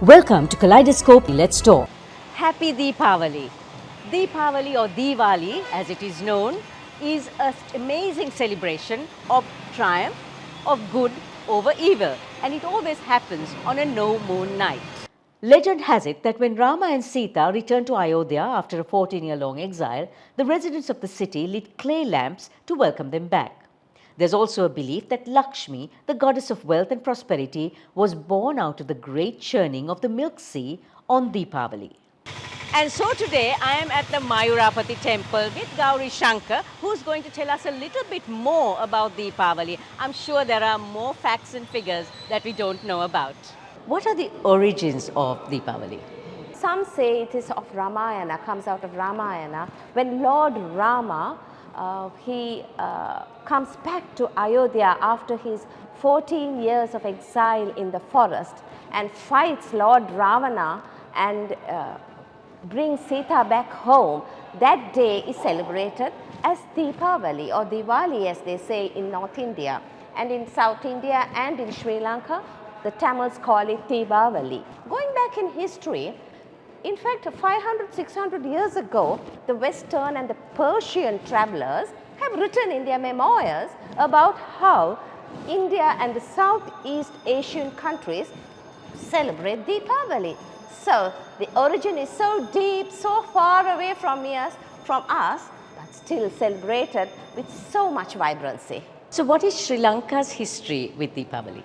Welcome to Kaleidoscope. Let's talk. Happy Deepavali. Deepavali or Diwali as it is known is an amazing celebration of triumph of good over evil, and it always happens on a no moon night. Legend has it that when Rama and Sita returned to Ayodhya after a 14-year-long exile, the residents of the city lit clay lamps to welcome them back. There's also a belief that Lakshmi, the goddess of wealth and prosperity, was born out of the great churning of the milk sea on Deepavali. And so today I am at the Mayurapati temple with Gowri Shanker, who's going to tell us a little bit more about Deepavali. I'm sure there are more facts and figures that we don't know about. What are the origins of Deepavali? Some say it is of Ramayana, comes out of Ramayana. When Lord Rama, he comes back to Ayodhya after his 14 years of exile in the forest and fights Lord Ravana and brings Sita back home. That day is celebrated as Deepavali or Diwali as they say in North India, and in South India and in Sri Lanka the Tamils call it Deepavali. Going back in history, in fact 500-600 years ago the Western and the Persian travelers have written in their memoirs about how India and the Southeast Asian countries celebrate Deepavali. So the origin is so deep, so far away from us, but still celebrated with so much vibrancy. So what is Sri Lanka's history with Deepavali?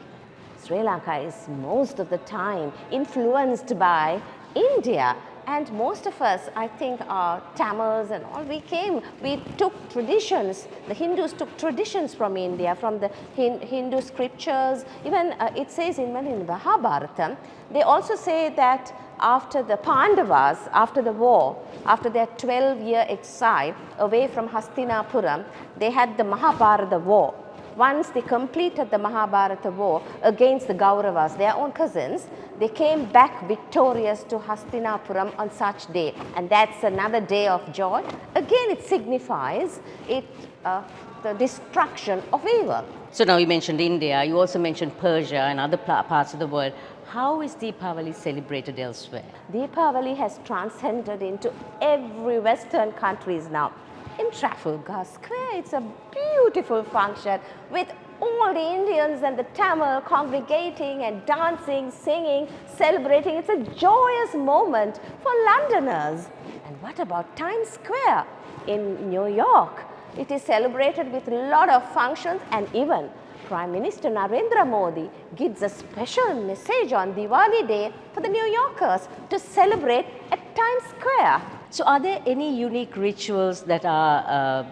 Sri Lanka is most of the time influenced by India, and most of us, I think, are Tamils and all. We took traditions, the Hindus took traditions from India, from the Hindu scriptures. Even it says in Mahabharata, they also say that after the Pandavas, after the war, after their 12-year exile away from Hastinapuram, they had the Mahabharata war. Once they completed the Mahabharata war against the Kauravas, their own cousins, they came back victorious to Hastinapuram on such day, and that's another day of joy. Again, it signifies the destruction of evil. So now you mentioned India, you also mentioned Persia and other parts of the world. How is Deepavali celebrated elsewhere? Deepavali has transcended into every Western countries now. In Trafalgar Square, it's a beautiful function with all the Indians and the Tamil congregating and dancing, singing, celebrating. It's a joyous moment for Londoners. And what about Times Square in New York? It is celebrated with a lot of functions, and even Prime Minister Narendra Modi gives a special message on Diwali Day for the New Yorkers to celebrate at Times Square. So are there any unique rituals that are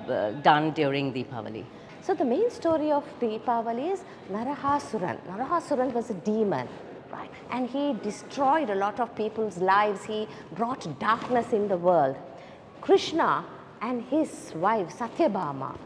done during Deepavali? So the main story of Deepavali is Narahasuran. Narahasuran was a demon, right? And he destroyed a lot of people's lives. He brought darkness in the world. Krishna and his wife Satyabhama,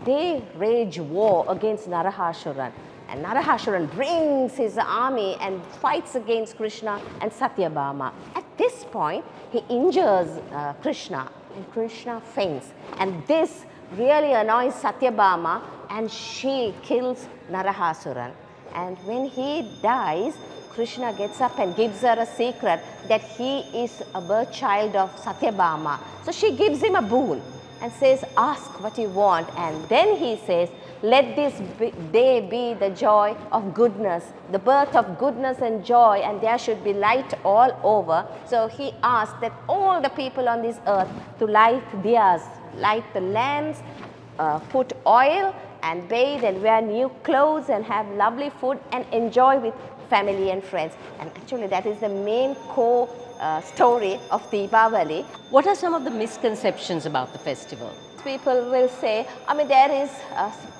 they wage war against Narahasuran. And Narahasuran brings his army and fights against Krishna and Satyabhama. At this point, he injures Krishna, and Krishna faints. And this really annoys Satyabhama, and she kills Narahasuran. And when he dies, Krishna gets up and gives her a secret that he is a birth child of Satyabhama. So she gives him a boon and says, ask what you want. And then he says, let this day be the joy of goodness, the birth of goodness and joy, and there should be light all over. So he asked that all the people on this earth to light diyas, light the lamps, put oil and bathe and wear new clothes and have lovely food and enjoy with family and friends. And actually that is the main core story of Deepavali. What are some of the misconceptions about the festival? People will say, there is,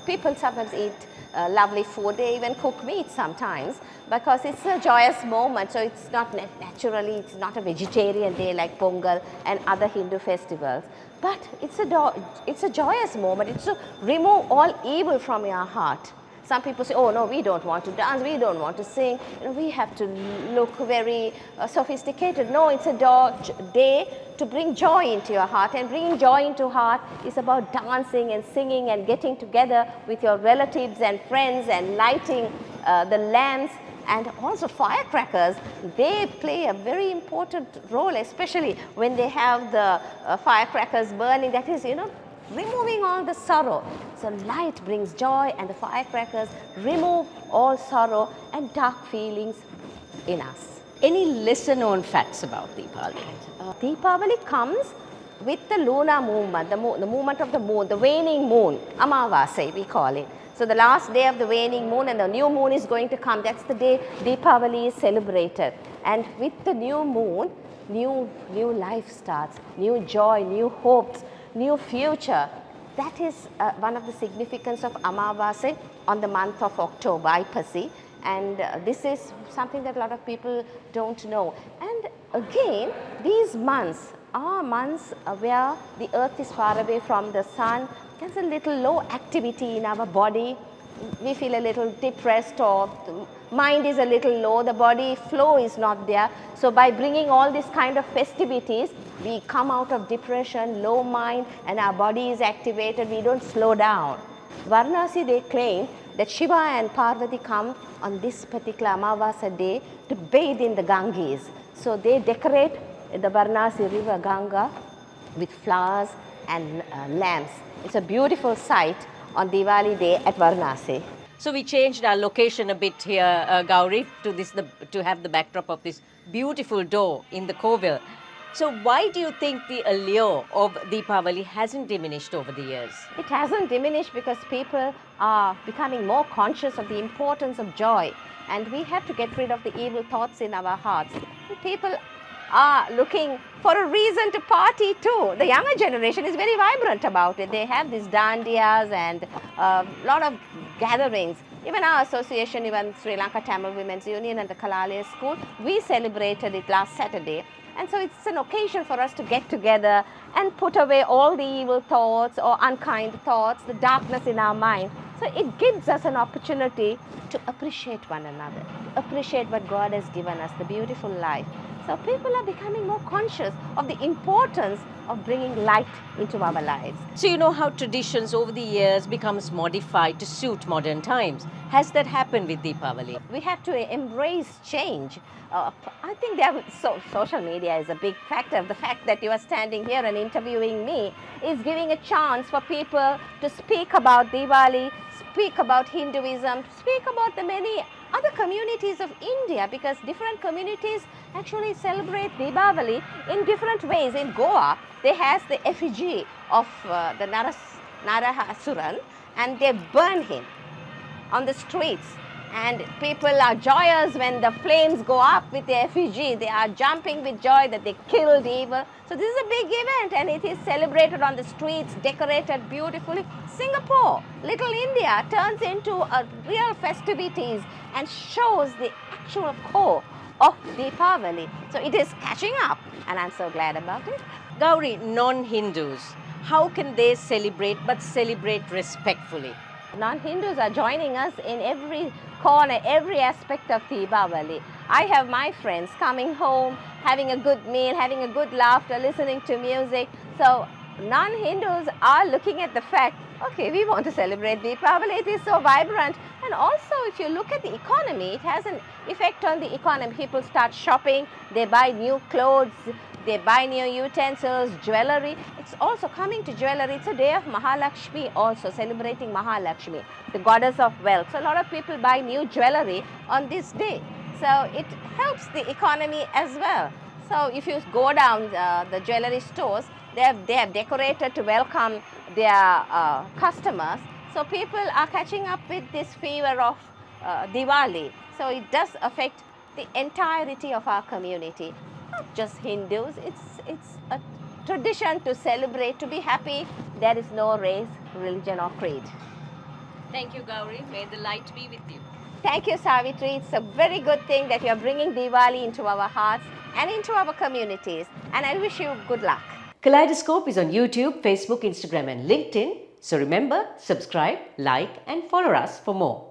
people sometimes eat lovely food, they even cook meat sometimes because it's a joyous moment. So it's not naturally, it's not a vegetarian day like Pongal and other Hindu festivals. But it's a joyous moment. It's to remove all evil from your heart. Some people say, oh no, we don't want to dance, we don't want to sing, we have to look very sophisticated. No, it's a day to bring joy into your heart, and bringing joy into heart is about dancing and singing and getting together with your relatives and friends and lighting the lamps And also firecrackers, they play a very important role, especially when they have the firecrackers burning, that is, removing all the sorrow. So light brings joy, and the firecrackers remove all sorrow and dark feelings in us. Any lesser known facts about Deepavali? Deepavali comes with the lunar movement, the movement of the moon, the waning moon, Amavasai we call it. So the last day of the waning moon and the new moon is going to come. That's the day Deepavali is celebrated. And with the new moon, new life starts, new joy, new hopes, new future. That is one of the significance of Amavasai on the month of October, Aipasi. And this is something that a lot of people don't know. And again, these months are months where the earth is far away from the sun. There's a little low activity in our body. We feel a little depressed, or the mind is a little low, the body flow is not there. So by bringing all these kind of festivities, we come out of depression, low mind, and our body is activated, we don't slow down. Varanasi, they claim that Shiva and Parvati come on this particular Amavasa day to bathe in the Ganges. So they decorate the Varanasi river Ganga with flowers and lamps. It's a beautiful sight on Diwali day at Varanasi. So we changed our location a bit here, Gowri, to have the backdrop of this beautiful door in the Kovel. So why do you think the allure of Deepavali hasn't diminished over the years? It hasn't diminished because people are becoming more conscious of the importance of joy, and we have to get rid of the evil thoughts in our hearts. People are looking for a reason to party too. The younger generation is very vibrant about it. They have these dandiyas and a lot of gatherings. Even our association, even Sri Lanka Tamil Women's Union and the Kalale School, we celebrated it last Saturday. And so it's an occasion for us to get together and put away all the evil thoughts or unkind thoughts, the darkness in our mind. So it gives us an opportunity to appreciate one another, to appreciate what God has given us, the beautiful life. So people are becoming more conscious of the importance of bringing light into our lives. So you know how traditions over the years becomes modified to suit modern times. Has that happened with Deepavali? We have to embrace change. I think social media is a big factor. The fact that you are standing here and interviewing me is giving a chance for people to speak about Diwali, speak about Hinduism, speak about the many other communities of India, because different communities actually celebrate Deepavali in different ways. In Goa, they have the effigy of the Narahasuran, and they burn him on the streets. And people are joyous when the flames go up with the effigy. They are jumping with joy that they killed evil. So this is a big event, and it is celebrated on the streets, decorated beautifully. Singapore, little India, turns into a real festivities and shows the actual core of Deepavali. So it is catching up, and I'm so glad about it. Gowri, non-Hindus, how can they celebrate but celebrate respectfully? Non-Hindus are joining us in every corner, every aspect of Deepavali. I have my friends coming home, having a good meal, having a good laughter, listening to music. So non-Hindus are looking at the fact, okay, we want to celebrate Deepavali, it is so vibrant. And also, if you look at the economy, it has an effect on the economy. People start shopping, they buy new clothes, they buy new utensils, jewelry. It's also coming to jewelry. It's a day of Mahalakshmi also, celebrating Mahalakshmi, the goddess of wealth. So a lot of people buy new jewelry on this day. So it helps the economy as well. So if you go down the jewelry stores, they have decorated to welcome their customers. So people are catching up with this fever of Diwali. So it does affect the entirety of our community. Not just Hindus, it's a tradition to celebrate, to be happy. There is no race, religion or creed. Thank you, Gowri. May the light be with you. Thank you, Savitri. It's a very good thing that you are bringing Diwali into our hearts and into our communities. And I wish you good luck. Kaleidoscope is on YouTube, Facebook, Instagram and LinkedIn. So remember, subscribe, like and follow us for more.